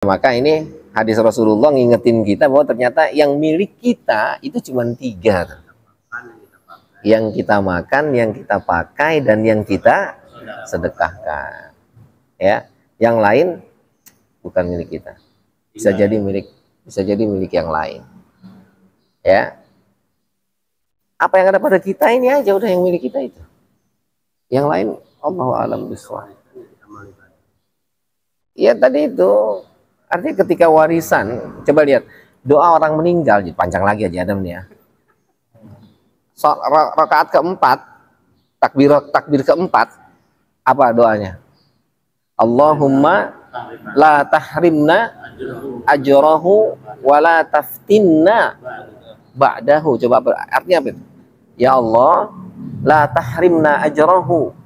Maka ini hadis Rasulullah ngingetin kita bahwa ternyata yang milik kita itu cuma 3. Yang kita makan, yang kita pakai, dan yang kita sedekahkan. Ya, yang lain bukan milik kita. Bisa jadi milik yang lain. Ya. Apa yang ada pada kita ini aja udah yang milik kita itu. Yang lain Allahu a'lam bishawab. Ya tadi itu artinya ketika warisan, coba lihat doa orang meninggal, panjang lagi aja Adam nih ya. Rakaat keempat, takbir keempat, apa doanya? Allahumma la tahrimna ajrahu wa la taftinna ba'dahu. Coba artinya apa itu? Ya Allah, la tahrimna ajrahu.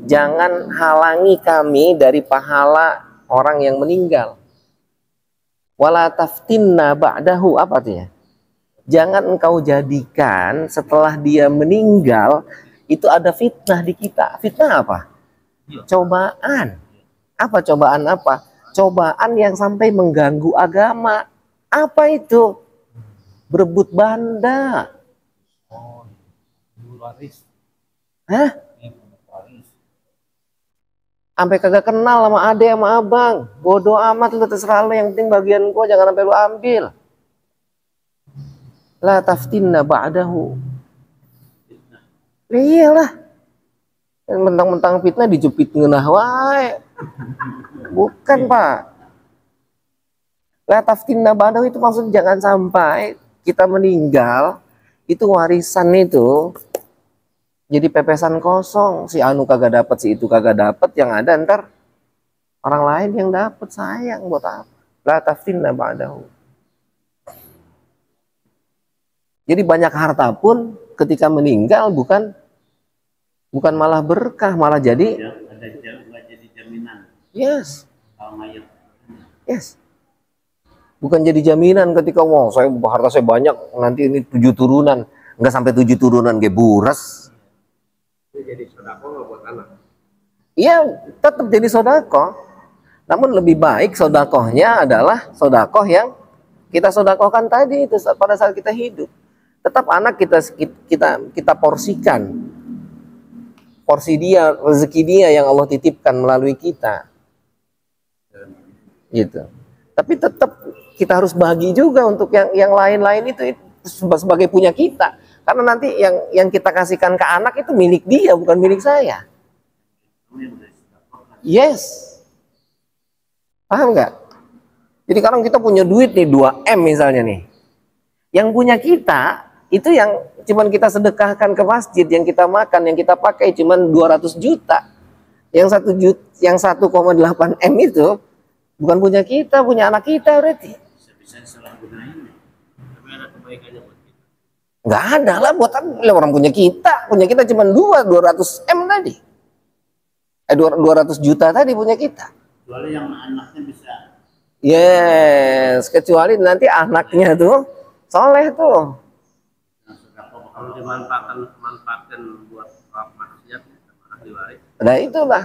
Jangan halangi kami dari pahala orang yang meninggal. Wala taftinna ba'dahu, apa artinya? Jangan engkau jadikan setelah dia meninggal itu ada fitnah di kita. Fitnah apa? Cobaan. Apa cobaan apa? Cobaan yang sampai mengganggu agama. Apa itu? Berebut banda. Hah? Sampai kagak kenal sama ade sama abang. Bodoh amat, lu terserah lu, yang penting bagian gua jangan sampai lu ambil. La taftinna ba'dahu. Iyalah. Mentang-mentang fitnah dijepit ngeunah wae. Bukan, Pak. La taftinna ba'dahu itu maksudnya jangan sampai kita meninggal itu warisan itu jadi pepesan kosong, si anu kagak dapat, si itu kagak dapat, yang ada ntar orang lain yang dapat, sayang buat apa? La taftinna ba'dahu. Jadi banyak harta pun ketika meninggal bukan malah berkah, malah jadi jaminan. Yes. Yes. Bukan jadi jaminan ketika harta saya banyak, nanti ini 7 turunan, enggak sampai 7 turunan ge buras. Jadi sodako buat anak. Iya, tetap jadi sodako. Namun lebih baik sodakohnya adalah sodakoh yang kita sodakohkan tadi itu pada saat kita hidup. Tetap anak kita porsikan. Porsi dia, rezeki dia yang Allah titipkan melalui kita. Gitu. Tapi tetap kita harus bagi juga untuk yang lain-lain itu sebagai punya kita. Karena nanti yang kita kasihkan ke anak itu milik dia, bukan milik saya. Yes. Paham nggak? Jadi kalau kita punya duit nih 2M misalnya nih. Yang punya kita itu yang cuman kita sedekahkan ke masjid, yang kita makan, yang kita pakai cuman 200 juta. Yang 1,8 M itu bukan punya kita, punya anak kita berarti. Bisa disalahgunain. Tapi ada kebaikannya buat kita. Nggak ada lah buat orang punya kita cuma 200 M tadi. 200 juta tadi punya kita. Kecuali yang anaknya bisa. Yes, kecuali nanti anaknya tuh soleh tuh. Kalau dimanfaatkan buat maksiat sama ahli waris. Nah itulah,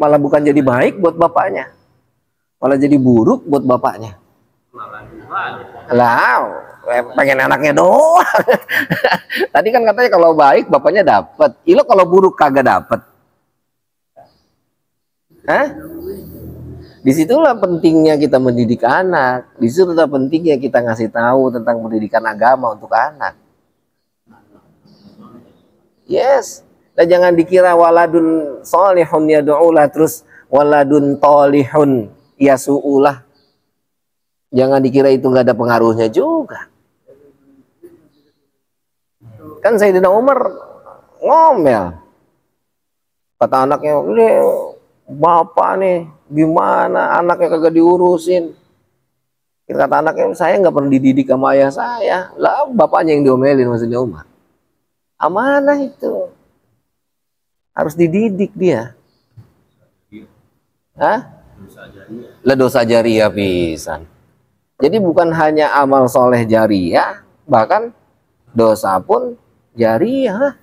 malah bukan jadi baik buat bapaknya, malah jadi buruk buat bapaknya. Lah, pengen anaknya doang. Tadi kan katanya kalau baik bapaknya dapat. Ilo kalau buruk kagak dapat. Hah? Disitulah pentingnya kita mendidik anak. Disitulah pentingnya kita ngasih tahu tentang pendidikan agama untuk anak. Yes. Dan jangan dikira waladun solihun yad'ulah terus waladun tolihun yasu'ulah. Jangan dikira itu nggak ada pengaruhnya juga. Kan Sayyidina Umar ngomel. Kata anaknya, bapak nih gimana anaknya kagak diurusin. Kata anaknya, saya nggak pernah dididik sama ayah saya. Lah bapaknya yang diomelin maksudnya Umar. Amanah itu. Harus dididik dia. Hah? Lah dosa jariah pisan. Jadi bukan hanya amal soleh jariah, bahkan dosa pun jariah.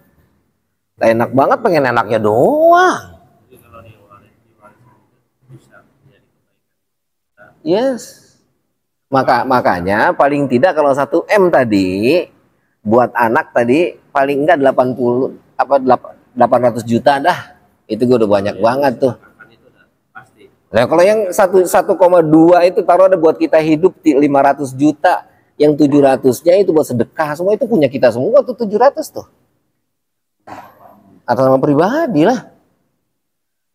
Lah enak banget pengen enaknya doang. Yes. Makanya paling tidak kalau 1 M tadi buat anak tadi paling enggak 80 apa 800 juta dah. Itu gue udah banyak banget tuh. Kan itu udah pasti. Nah, kalau yang 1,2 itu taruh ada buat kita hidup 500 juta, yang 700-nya itu buat sedekah, semua itu punya kita semua tuh 700 tuh. Atas nama pribadi lah.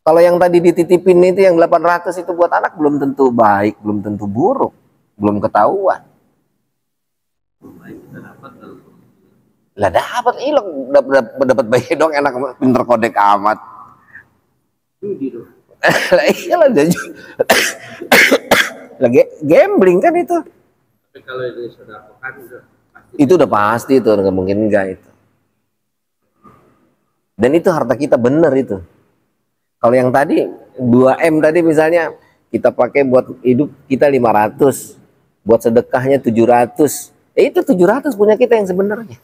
Kalau yang tadi dititipin itu yang 800 itu buat anak belum tentu baik, belum tentu buruk, belum ketahuan. Baik kita dapat kalau Lah dapat dapat bayi dong, enak, pinter kodek amat. judi dong. Lah iyalah lagi gambling kan itu. Tapi kalau ini sedekah kan udah pasti. Itu udah pasti itu, nggak mungkin enggak itu. Dan itu harta kita bener itu. Kalau yang tadi 2 M tadi misalnya kita pakai buat hidup kita 500, buat sedekahnya 700. Itu 700 punya kita yang sebenarnya.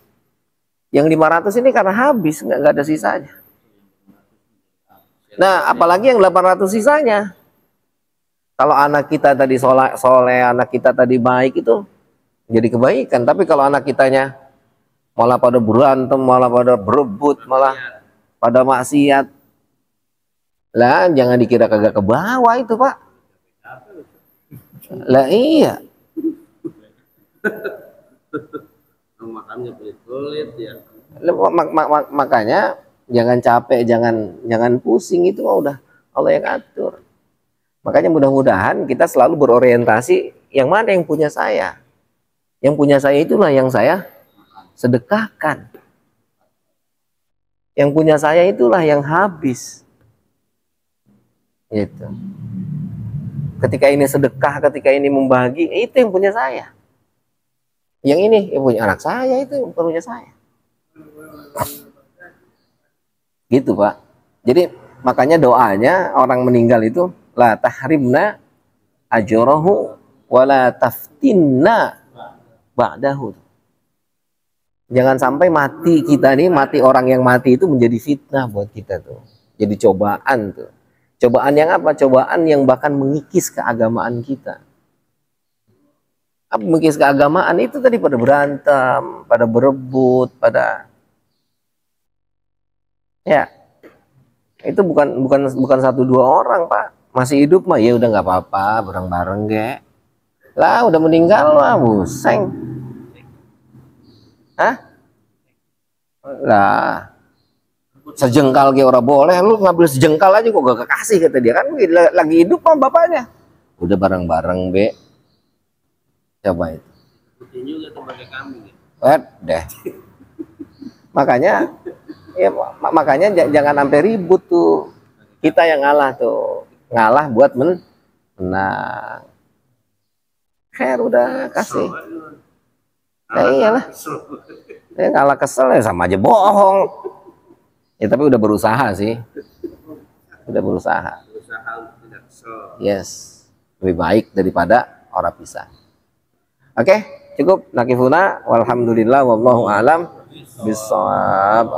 Yang 500 ini karena habis, nggak ada sisanya. Nah, apalagi yang 800 sisanya. Kalau anak kita tadi soleh, anak kita tadi baik itu jadi kebaikan. Tapi kalau anak kitanya malah pada berantem, malah pada berebut, malah pada maksiat, lah jangan dikira kagak ke bawah itu, Pak. Lah iya. Makannya pelit-pelit ya. Makanya jangan capek, jangan pusing, itu mah udah Allah yang atur. Makanya mudah-mudahan kita selalu berorientasi yang mana yang punya saya. Yang punya saya itulah yang saya sedekahkan. Yang punya saya itulah yang habis. Gitu. Ketika ini sedekah, ketika ini membagi, itu yang punya saya. Yang ini yang punya anak saya, itu yang punya saya. Gitu, Pak. Jadi makanya doanya orang meninggal itu la tahrimna ajrahu wala taftinna ba'dahu. Jangan sampai mati kita nih, mati orang yang mati itu menjadi fitnah buat kita tuh. Jadi cobaan tuh. Cobaan yang apa? Cobaan yang bahkan mengikis keagamaan kita. Apa mengikis keagamaan itu tadi pada berantem, pada berebut, pada ya. Itu bukan 1-2 orang, Pak. Masih hidup mah ya udah nggak apa-apa, bareng-bareng ge. Lah udah meninggal lah, buseng. Hah? Lah sejengkal ge ora boleh, lu ngambil sejengkal aja kok gak kasih, kata dia kan lagi hidup sama bapaknya. Udah bareng-bareng, Be. Coba itu. Putih juga tuh pakai kambing Eh, ya. deh. Makanya ya makanya jangan sampai ribut tuh. Kita yang ngalah tuh. Ngalah buat menang. Khair udah kasih. Ya iyalah. Ya ngalah kesel ya sama aja bohong. Ya tapi udah berusaha sih. Udah berusaha. Berusaha untuk tidak kesel. Yes. Lebih baik daripada orang pisah. Oke, cukup nakifuna walhamdulillah wallahu alam bisawab.